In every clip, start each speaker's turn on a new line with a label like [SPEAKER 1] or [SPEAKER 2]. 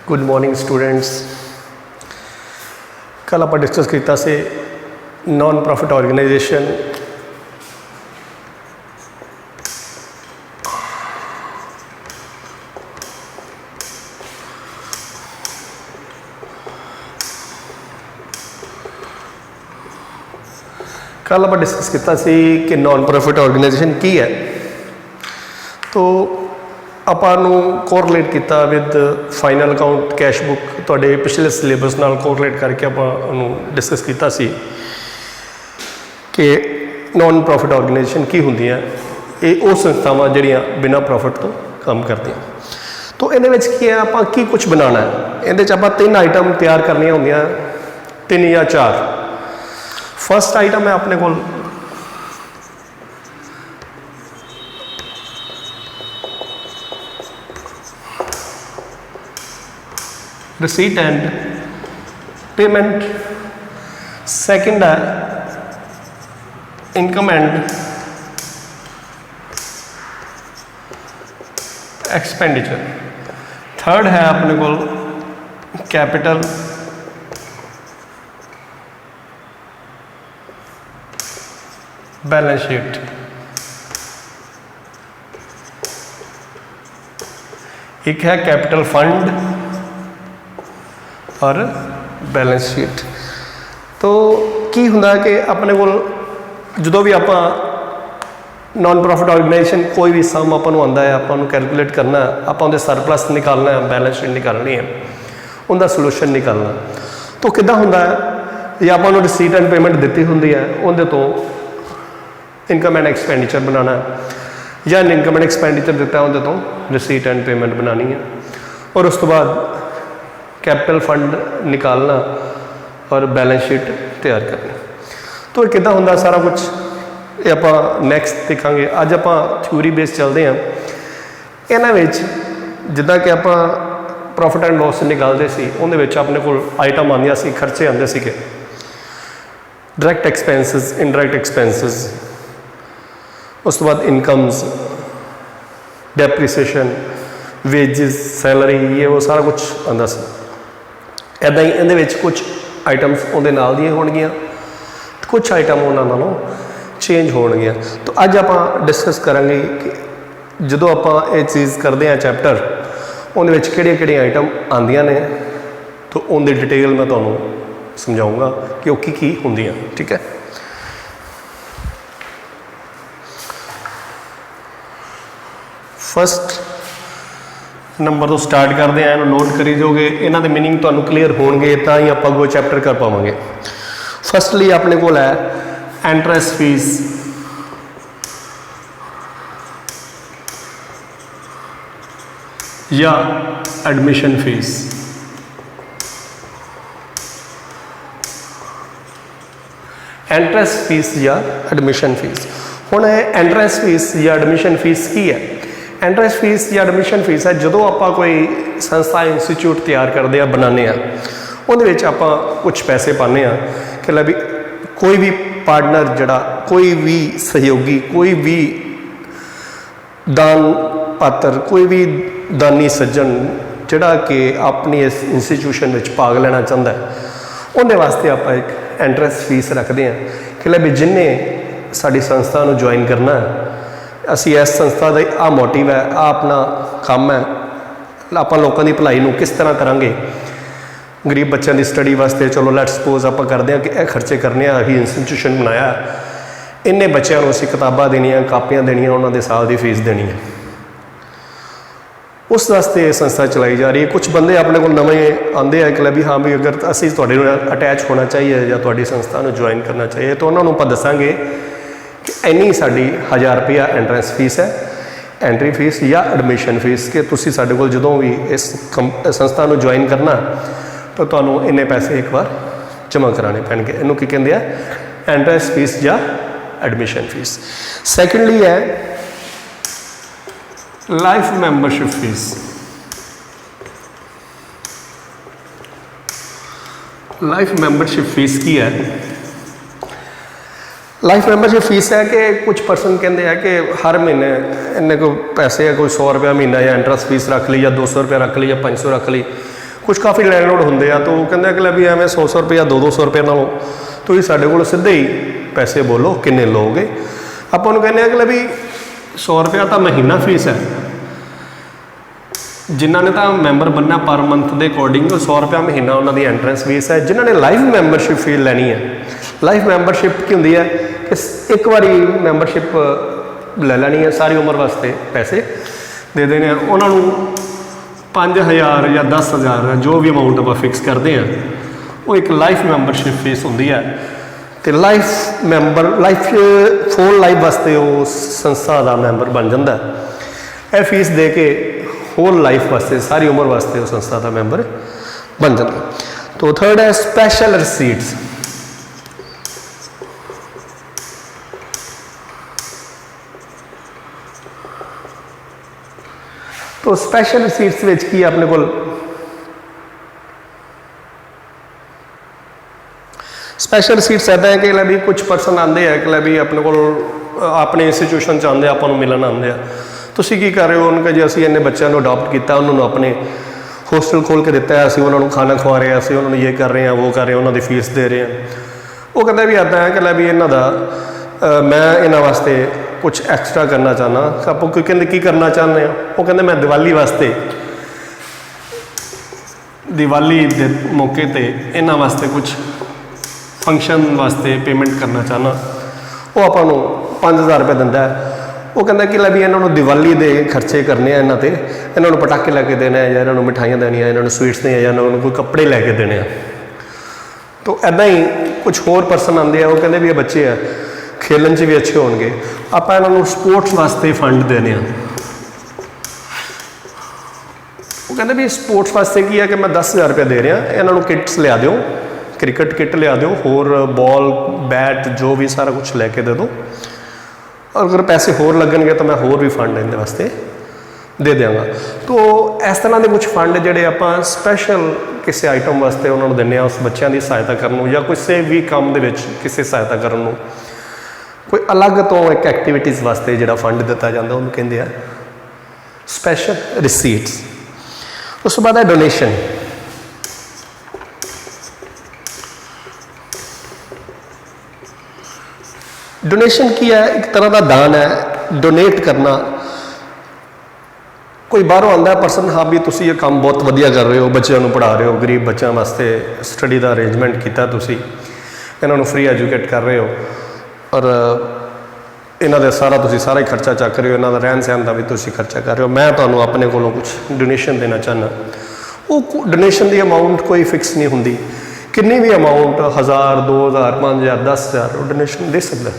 [SPEAKER 1] Good morning students. कल आप discuss किया से नॉन प्रॉफिट ऑर्गेनाइजेशन कल आप डिस्कस किया कि नॉन प्रॉफिट ऑर्गेनाइजेशन की है। तो ਆਪਾਂ ਨੂੰ ਕੋਰਲੇਟ ਕੀਤਾ with final account cash book ਤੁਹਾਡੇ ਪਿਛਲੇ ਸਿਲੇਬਸ ਨਾਲ ਕੋਰਲੇਟ ਕਰਕੇ ਆਪਾਂ ਉਹਨੂੰ ਡਿਸਕਸ ਕੀਤਾ ਸੀ ਕਿ ਨੋਨ ਪ੍ਰੋਫਿਟ ਆਰਗੇਨਾਈਜੇਸ਼ਨ ਕੀ ਹੁੰਦੀਆਂ। ਇਹ ਉਹ ਸੰਸਥਾਵਾਂ ਜਿਹੜੀਆਂ ਬਿਨਾਂ ਪ੍ਰੋਫਿਟ ਤੋਂ ਕੰਮ ਕਰਦੀਆਂ। ਤਾਂ ਇਹਦੇ ਵਿੱਚ ਕੀ ਹੈ, ਆਪਾਂ ਕੀ ਕੁਝ ਬਣਾਉਣਾ ਹੈ। ਇਹਦੇ 'ਚ ਆਪਾਂ 3 ਆਈਟਮ ਤਿਆਰ ਕਰਨੀਆਂ ਹੁੰਦੀਆਂ, 3 ਜਾਂ 4। ਫਸਟ ਆਈਟਮ ਹੈ ਆਪਣੇ ਕੋਲ receipt and payment, second है income and expenditure, थर्ड है अपने को कैपिटल, बैलेंस शीट, एक है कैपिटल फंड और बैलेंस शीट। तो की हुंदा कि अपने को जो भी आप नॉन प्रॉफिट ऑर्गेनाइजेशन कोई भी सम अपन आता है, आपको कैलकुलेट करना, आप सरप्लस निकालना है, बैलेंस शीट निकालनी है, उनका सोल्यूशन निकालना। तो किदा हुंदा है, या आपको रिसीट एंड पेमेंट दी होंगी है, उनके तो इनकम एंड एक्सपेंडिचर बनाना है, या इनकम एंड एक्सपेंडिचर दिता उनके तो रिसीट एंड पेमेंट बनानी है, और उस तो बाद कैपिटल फंड निकालना और बैलेंस शीट तैयार करनी। तो ये कितना होंदा सारा कुछ, ये आप नैक्सट देखांगे। अज आप थ्योरी बेस चलते हैं। इन्होंने जिदा कि आप प्रॉफिट एंड लॉस निकालते सी, उन्हें अपने को आइटम आंदियां सी, खर्चे आते सी, डायरैक्ट एक्सपेंसिस, इनडायरैक्ट एक्सपेंसिस, उस तो बाद इनकम्स, डेप्रीसीएशन, वेजिस, सैलरी, ये वो सारा कुछ आंदा सी। इदा ही इहदे विच कुछ आइटम्स उहदे नाल दियां होणगियां, कुछ आइटम उहनां नालों चेंज होणगियां। तो अज आपां डिस्कस करांगे कि जदों आपां ये चीज़ करदे हां चैप्टर, उहदे विच किहड़ियां आइटम आंदियां ने, तो उनकी डिटेल मैं तुहानूं समझाऊंगा कि वो की हुंदियां। ठीक है, फस्ट नंबर तो स्टार्ट करते हैं, नोट करी जाओगे, इन्हों के मीनिंग तो क्लीयर होंगे, तो ही आप अगो चैप्टर कर पावे। फस्टली अपने को है एंट्रेंस फीस, या एडमिशन फीस। एंट्रेंस फीस या एडमिशन फीस। हुण एंट्रेंस फीस या एडमिशन फीस की है? एंट्रेंस फीस या एडमिशन फीस है जो आप कोई संस्था इंस्टीट्यूट तैयार करते हैं, बनाने, उन्हें आप कुछ पैसे पाने कि ला भी कोई भी पार्टनर जड़ा, कोई भी सहयोगी, कोई भी दान पात्र, कोई भी दानी सज्जन जड़ा कि अपनी इस इंस्टीट्यूशन में भाग लेना चाहता है, उन्हें वास्ते आप एक एंट्रेंस फीस रखते हैं कि ला भी जिन्हें साड़ी संस्था को ज्वाइन करना है, असी इस संस्था का आ मोटिव है, आ अपना काम है, आप लोगों की भलाई को किस तरह करांगे, गरीब बच्चों की स्टडी वास्ते चलो लैट सपोज आप करते हैं कि यह खर्चे करने, अभी इंस्टीट्यूशन बनाया, इन्ने बच्चों को असी किताबां देनियां, कापियां देनियां, उन्होंने साल की फीस देनी है, उस वास्ते ये संस्था चलाई जा रही है। कुछ बंदे अपने को नवे आते हैं कि भी हाँ भी अगर असी तुहाडे नाल अटैच होना चाहिए या तुहाडी संस्था को ज्वाइन करना चाहिए, तो उन्होंने आप दसांगे कि इन्नी साड़ी 1000 रुपया एंट्रेंस फीस है, एंट्री फीस या एडमिशन फीस, कि तुसी साडे कोल जदों भी इस संस्था को ज्वाइन करना तो तुहानूं इन्ने पैसे एक बार जमा कराने पैणगे। इहनूं की कहंदे आ? एंट्रेंस फीस या एडमिशन फीस। सैकेंडली है life membership fees. Life membership fees की है? लाइफ मैंबरशिप फीस है कि कुछ परसन कहते हैं कि हर महीने इन्ने को पैसे है, कोई 100 रुपया महीना या इंटरेस्ट फीस रख ली, या 200 रुपया रख ली, या 500 रख ली, कुछ काफ़ी लैंडलॉर्ड होंगे आ, तो कहते कि भी एवं 100 रुपया 200 रुपये नालों तुसीं साडे कोल सीधे ही पैसे बोलो किन्ने लोगे। आपां नूं कहने कि भी 100 रुपया तो महीना फीस है, जिन्हों ने तो मैंबर बनना पर मंथ के अकॉर्डिंग 100 रुपया महीना उन्होंने एंट्रेंस फीस है। जिन्होंने लाइफ मैंबरशिप फी लैनी है, लाइफ मैंबरशिप की होंगी है कि एक बारी मैंबरशिप ले लैनी है, सारी उम्र वास्ते पैसे दे देने, उन्होंने 5000 या 10,000 जो भी अमाउंट आप फिक्स करते हैं वो एक लाइफ मैंबरशिप फीस होंगी है। तो life member life full life वास्ते वो संस्था का मैंबर बन जाता है। यह फीस दे के होल लाइफ वास्ते सारी उम्र वास्ते उस संस्था का मैंबर बन जाता। तो थर्ड है स्पैशल रिसीट्स। तो स्पैशल रिसीट्स विच की अपने को स्पैशल रिसीट्स ऐसा है कि भी कुछ परसन आते हैं कि भी अपने को अपने इंस्टीट्यूशन आते आपको मिलन आते हैं, तुसीं की कर रहे हो, उन्होंने जी असीं इन्ने बच्चों को अडॉप्ट किया, उन्होंने अपने होस्टल खोल के दिता है, असीं उन्होंने खाना खवा रहे हैं, असीं उन्होंने ये कर रहे हैं वो कर रहे हैं, उन्होंने फीस दे रहे हैं। वो कहते भी आता है कि भी इन्हों का मैं इन्हों वास्ते कुछ एक्सट्रा करना चाहना। आप कहते की करना चाहते हैं, वो कहते मैं दिवाली वास्ते दिवाली के मौके पर इन्हों वास्ते कुछ फंक्शन वास्ते पेमेंट करना चाहना। वो आपको 5000 रुपये दिंदा है। वो कहता कि भी इन्होंने दिवाली के खर्चे करने हैं, इन्होंने इन्होंने पटाखे लैके देने हैं, या इन्होंने मिठाइयाँ देनिया, इन्होंने स्वीट्स देनिया, या इन्होंने कोई कपड़े लैके देने हैं। तो ऐदा ही कुछ होर परसन आते हैं, वो कहते भी ये बच्चे हैं खेलन भी अच्छे होंगे, आप इन्होंने स्पोर्ट्स वास्ते फंड देने हैं। वो कहते भी स्पोर्ट्स वास्ते की है कि मैं 10,000 रुपया दे रहा, इन्होंने किट्स लिया दो, क्रिकेट किट लिया दो, होर बॉल बैट जो भी सारा कुछ लैके दे दो, और अगर पैसे होर लगनगे तो मैं होर भी फंड इनके वास्ते दे देंगा। तो इस तरह के कुछ फंड जोड़े आप स्पैशल किसी आइटम वास्ते उन्होंने देने, उस बच्चों की सहायता करने या किसी भी काम के किसी सहायता करने, कोई अलग तो एक एक्टिविटीज़ वास्ते जो फंड दिता जाता उन्होंने कहते हैं स्पैशल रिसीट्स। उस तो बाद है डोनेशन। डोनेशन की है, एक तरह का दान है, डोनेट करना। कोई बाहरों आता है परसन, हाँ भी तुसी ये काम बहुत वधिया कर रहे हो, बच्चों को पढ़ा रहे हो, गरीब बच्चों वास्ते स्टडी का अरेंजमेंट किया, तुसी इन्हों फ्री एजुकेट कर रहे हो, और इन्हों का सारा ही खर्चा चक रहे हो, इन्हों का रहन सहन का भी तुसी खर्चा कर रहे हो, मैं तुम्हें अपने को कुछ डोनेशन देना चाहना। वो डोनेशन की अमाउंट कोई फिक्स नहीं होंगी, कितनी भी अमाउंट 1000 2000 5000 10,000 वो डोनेशन दे सकता।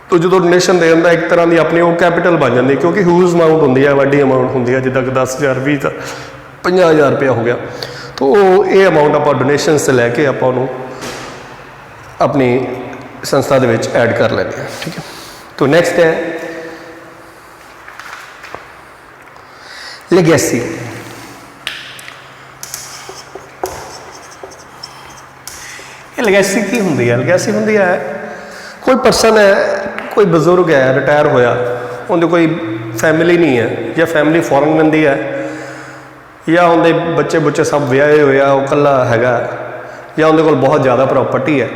[SPEAKER 1] तो जो डोनेशन दे दिंदा एक तरह की अपनी वो कैपिटल बन जाती, क्योंकि ह्यूज अमाउंट होंगी है, वड्डी अमाउंट होंगी है, जिदा 10,000 20 50,000 रुपया हो गया। तो ये अमाउंट आप डोनेशन से लैके आप अपनी संस्था के ऐड कर लेंगे हैं, ठीक है। तो नैक्सट है लेगैसी। ये लेगैसी की होंगी है? लेगैसी होंगी है कोई परसन है, कोई बजुर्ग है, रिटायर होया, उनके कोई फैमिली नहीं है, या फैमिली फॉरन रही है, या उनके बच्चे बुच्चे सब विआहे हुए आ, वो कला हैगा, या उनके कोल बहुत ज़्यादा प्रॉपर्टी है।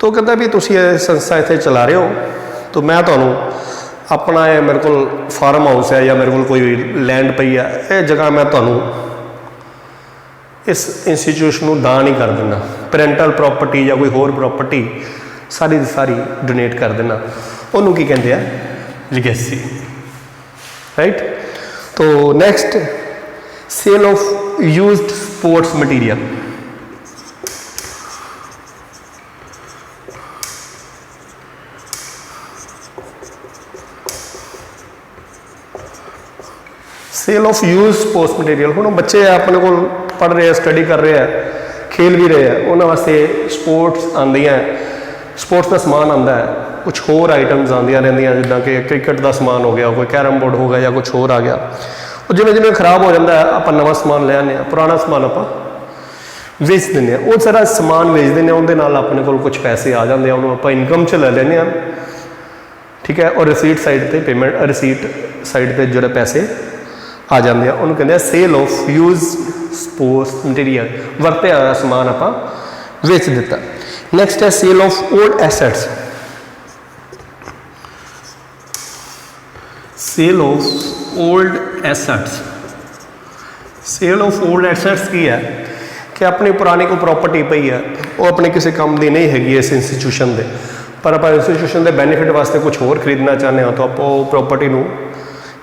[SPEAKER 1] तो कहता भी तुसी ये संस्था इतने चला रहे हो, तो मैं तुम्हें अपना ये मेरे को फार्म हाउस है, या मेरे को कोई लैंड पई है, ये जगह मैं तुम्हें इस इंस्टीट्यूशन में दान ही कर देना, पेरेंटल प्रॉपर्टी या कोई होर प्रॉपर्टी सारी सारी डोनेट कर देना। उन्होंने की कहते हैं लीगेसी, राइट। तो next sale of used sports material. Sale of use sports material. हम बच्चे अपने को पढ़ रहे हैं, स्टडी कर रहे हैं, खेल भी रहे हैं, उन्होंने वास्ते स्पोर्ट्स आंदी हैं, स्पोर्ट्स का समान आता है, कुछ होर आइटम्स आंदियां रहंदियां, जिद्दां कि क्रिकेट का समान हो गया, कोई कैरम बोर्ड हो गया, या कुछ होर आ गया। और जिमें जिमें खराब हो जाता है आप नवा समान ले आने, पुराना समान आप वेच दें, वो सारा समान वेच दें, उनके नाल अपने को कुछ पैसे आ जाते हैं, उन्होंने आप इनकम च ले लें, ठीक है। और रिसीट साइड पर पेमेंट, रिसीट साइड पर जो पैसे आ जाते हैं, उन्होंने कहते हैं sale of use sports material, वरत्या हुआ समान आप वेच दिता। नैक्सट है sale of old assets, sale of old assets. Sale of old assets की है कि अपनी पुरानी कोई प्रॉपर्टी पई है, वो अपने किसी काम की नहीं हैगी इस इंस्टीट्यूशन के, पर आप इंस्टीट्यूशन के बेनीफिट वास्ते कुछ होर खरीदना चाहते हो तो आप प्रॉपर्टी को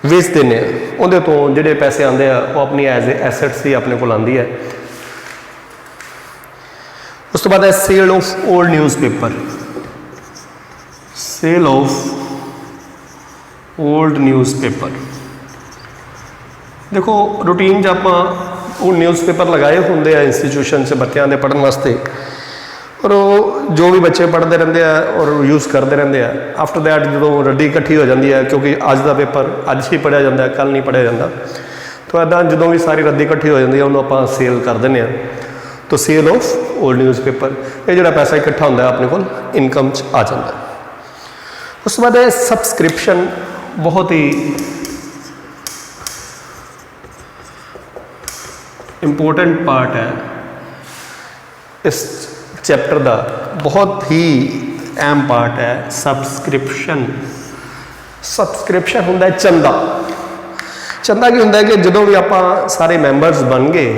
[SPEAKER 1] वेच देने, उहदे तो जिहड़े पैसे आते हैं वो अपनी एज ए एसैट्स ही अपने को आती है। उस तो बाद है sale of old newspaper, sale of old newspaper. देखो रूटीन च आप न्यूज़पेपर लगाए होंगे इंस्टीट्यूशन से बच्चों के पढ़ने वास्ते, और जो भी बच्चे पढ़ते रहते हैं और यूज़ करते रहते हैं। आफ्टर दैट जो रद्दी इकट्ठी हो जाती है, क्योंकि अज का पेपर अज ही पढ़िया जाता है, कल नहीं पढ़िया जाता, तो इदा जो भी सारी रद्दी इकट्ठी हो जाती है उन्होंने आप सेल कर दें। तो सेल ऑफ ओल्ड न्यूज़पेपर, ये जो पैसा इकट्ठा होता है अपने को इनकम आ जाता है। उस बाद है सबसक्रिप्शन, बहुत ही इंपोर्टेंट पार्ट है इस चैप्टर का, बहुत ही अहम पार्ट है सबसक्रिप्शन। सबसक्रिप्शन होंदा है चंदा। चंदा की होंदा है कि जो भी आप सारे मैंबरस बन गए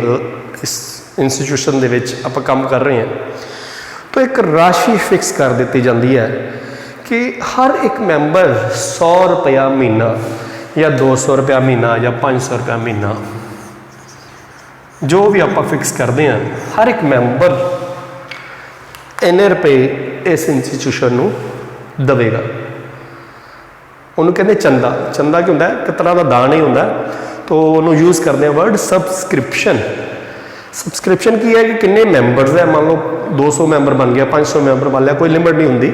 [SPEAKER 1] इस इंस्टीट्यूशन दे विच आप काम कर रहे हैं, तो एक राशि फिक्स कर दी जाती है कि हर एक मैंबर 100 रुपया महीना या 200 रुपया महीना या 500 रुपया महीना, जो भी आप फिक्स करते हैं, हर एक मैंबर इन्ने रुपए इस इंस्टीट्यूशन को देगा। उन्होंने कहते चंदा। चंदा की होंदा है एक तरह का दान ही होंदा है, तो उन्होंने यूज़ करते हैं वर्ड सबसक्रिप्शन। सबसक्रिप्शन की है कि किन्ने मैंबर्स है, मान लो 200 मैंबर बन गया, 500 मैंबर बन लिया, कोई लिमिट नहीं होंगी,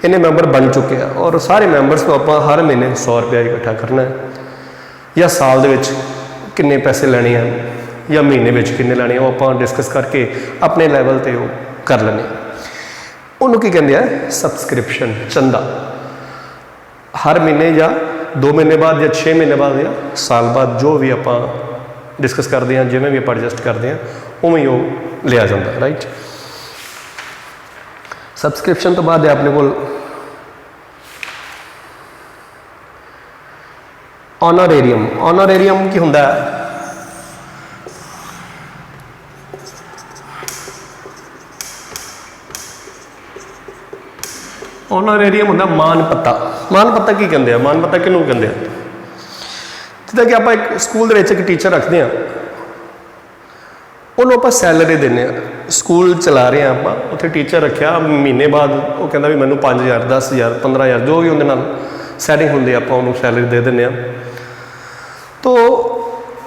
[SPEAKER 1] इन्ने मैंबर बन चुके हैं और सारे मैंबर्स को आप हर महीने 100 रुपया इकट्ठा करना है, या साल दे विच किन्ने पैसे लेने हैं या महीने में किन्ने लेने, वो आप डिस्कस करके अपने लैवल पर वो कर लेने। उन्होंने की कहते हैं सबसक्रिप्शन, चंदा। हर महीने या 2 महीने बाद या 6 महीने बाद या साल बाद जो भी आप डिस्कस करते हैं, जिमें भी आप एडजस्ट करते हैं, उमें वो लिया जाता है। राइट। सबसक्रिप्शन तो बाद अपने को ऑनरेरियम। ऑनरेरियम की होंदा है ऑनरेरियम होंदा मान पत्ता। मान पत्ता की कहते हैं, मान पत्ता किनू कहते हैं, जिदा कि आप एक स्कूल एक टीचर रखते हैं, उन्होंने आप सैलरी देने, स्कूल चला रहे हैं आप, उत्थे टीचर रखा, महीने बाद वो कहता भी मैंने 5000 10,000 15,000 जो भी उन्हें सैटिंग होंगी आप उन्होंने सैलरी दे दें, तो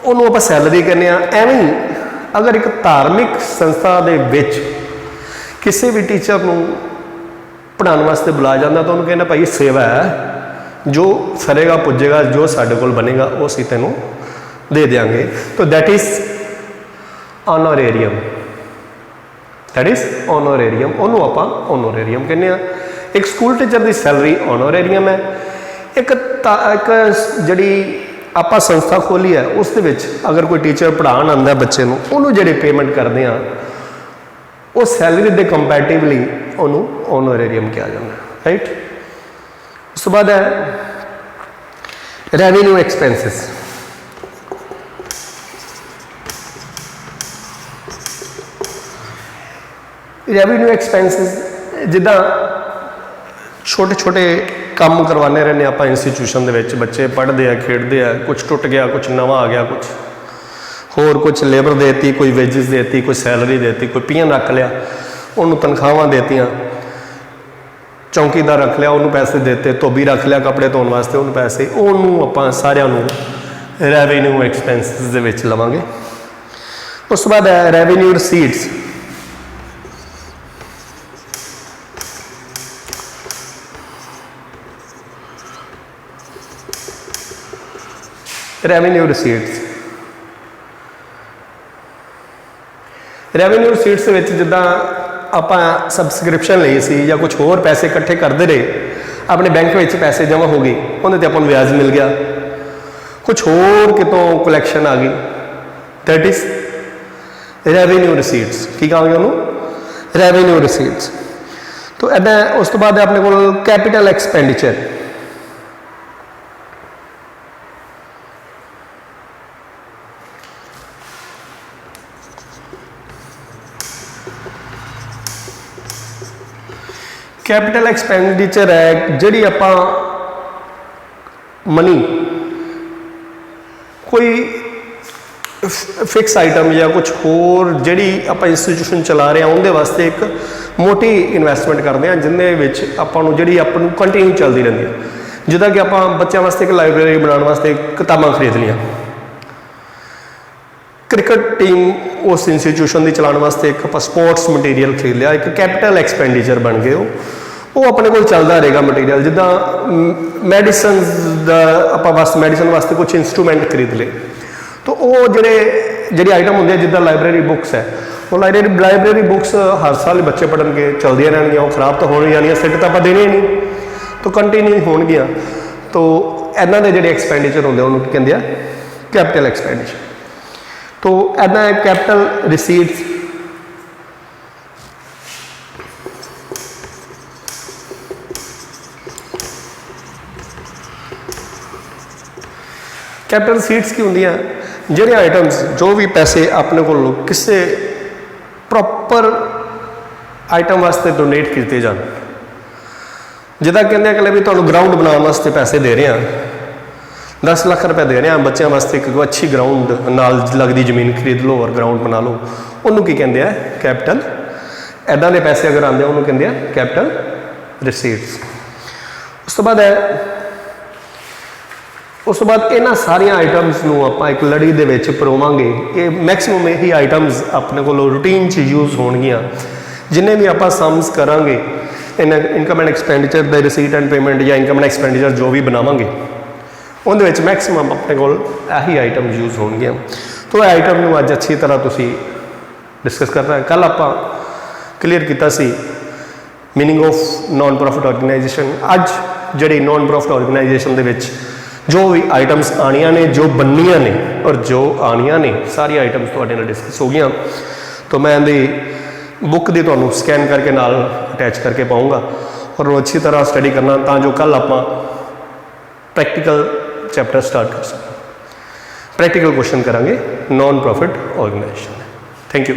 [SPEAKER 1] उन्होंने आप सैलरी कहने। एवं ही अगर एक धार्मिक संस्था दे विच किसी भी टीचर को पढ़ाने वास्ते बुलाया जाता, तो उन्होंने कहना भाई सेवा है, जो सरेगा पुजेगा, जो साढ़े कोल बनेगा वो असीं तैनूं दे देंगे। तो that is honorarium, that is honorarium, उन्होंने आप ऑनरेरियम कहने। एक स्कूल टीचर की सैलरी ऑनरेरियम है। एक जी आप संस्था खोली है, उस अगर कोई टीचर पढ़ाने आता है बच्चे को, उन्होंने जी पेमेंट करते हैं वो सैलरी के कंपैरेटिवली उन्होंने ऑनरेरियम किया जाता है। राइट। उस बाद है रेवेन्यू एक्सपेंसिस। रेवेन्यू एक्सपेंसिस जिदा छोटे छोटे काम करवाने रहने आप इंस्टीट्यूशन के बच्चे पढ़ते हैं, खेडते हैं, कुछ टुट गया, कुछ नवा आ गया, कुछ होर, कुछ लेबर देती, कोई वेजिस देती, कोई सैलरी देती, कोई पीएन रख लिया, उन्होंने तनख्वाह देतियाँ, चौकीदार रख लिया, उन्होंने पैसे देते, धोबी रख लिया कपड़े धोने वास्ते, उन्होंने पैसे, उन्होंने आप सारिया रेवेन्यू एक्सपेंसिस लवांगे। उस बाद है revenue receipts. Revenue receipts, revenue receipts जिदा आप सबसक्रिप्शन ली सी या कुछ होर पैसे इकट्ठे करते रहे, अपने बैंक में पैसे जमा हो गए, उन्हें तो अपन ब्याज मिल गया, कुछ होर कितों कलैक्शन आ गई, दैट इज रेवेन्यू रिसीट्स। की कहांगे उन्होंने? Revenue receipts. तो इदा उस तो बाद अपने को कैपिटल एक्सपेंडिचर। कैपिटल एक्सपेंडिचर है जी आप मनी कोई फिक्स आइटम या कुछ होर जी आप इंस्टीट्यूशन चला रहे हैं उनके वास्ते एक मोटी इन्वेस्टमेंट करते हैं जिन्हें आपू जी आपू कंटिन्यू चलती रहती है। जिदा कि आप बच्चों वास्ते एक लाइब्रेरी बनाने वास्ते किताबां खरीद लिया, क्रिकेट टीम उस इंस्टीट्यूशन की चलाने वास्ते एक आप स्पोर्ट्स मटीरियल खरीद लिया, एक कैपिटल एक्सपेंडिचर बन गए वो अपने को चलता रहेगा मटीरियल। जिदा मैडिसन आप वास्ते मैडिसन वास्ते कुछ इंस्ट्रूमेंट खरीद ले तो वो जी आइटम होंगे जिदा लाइब्रेरी बुक्स है वो लाइब्रेरी बुक्स हर साल बच्चे पढ़न के चलदियाँ रहनियाँ, वो खराब तो होनी जानियाँ, सिट तो आप देने नहीं तो कंटिन्यू होणगियाँ। तो इन्हों के जोड़े एक्सपेंडिचर होंगे उन्होंने कहते हैं कैपिटल एक्सपेंडिचर। तो इदा कैपिटल रिसीट्स कैपिटल रिसीट्स की होंगे ਜਿਹੜੇ आइटम्स जो भी पैसे अपने को किसी प्रॉपर आइटम वास्ते डोनेट किए जान, जिदा कहते हैं कि भी तुहानू ग्राउंड बनाने वास्ते पैसे दे रहे हैं, 10 लाख रुपये दे रहे हैं बच्चों वास्ते एक अच्छी ग्राउंड नाल लगती जमीन खरीद लो और ग्राउंड बना लो, उन्होंने की कहते हैं कैपिटल। इदा के पैसे अगर आते हैं उन्होंने कहते हैं कैपिटल रिसीट्स। उस तो बाद है उस तो बाद इन्ह सारिया आइटम्स आप एक लड़ी के परोवांगे, ये मैक्सिमम यही आइटम्स अपने को रूटीन च यूज़ होणगियां। जिन्हें भी आप सम्स करांगे income and expenditure the receipt and payment या इनकम एंड एक्सपेंडिचर जो भी बनावांगे उनके मैक्सिमम अपने को यही आइटम यूज़ होणगियां। तो आइटम को अज अच्छी तरह तुसी डिस्कस करना है। कल आप क्लीयर किया meaning of non profit organisation. अज जी नॉन प्रॉफिट ऑर्गेनाइजेशन के जो भी आइटम्स आनिया ने, जो बननिया ने और जो आनिया ने, सारी आइटम्स तुहाडे नाल डिस्कस हो गई। तो मैं इहदी बुक दी तुहानू स्कैन करके नाल अटैच करके पाऊँगा और वो अच्छी तरह स्टडी करना तां जो कल आप प्रैक्टिकल चैप्टर स्टार्ट कर सकें। प्रैक्टिकल क्वेश्चन करांगे non profit organisation. Thank you.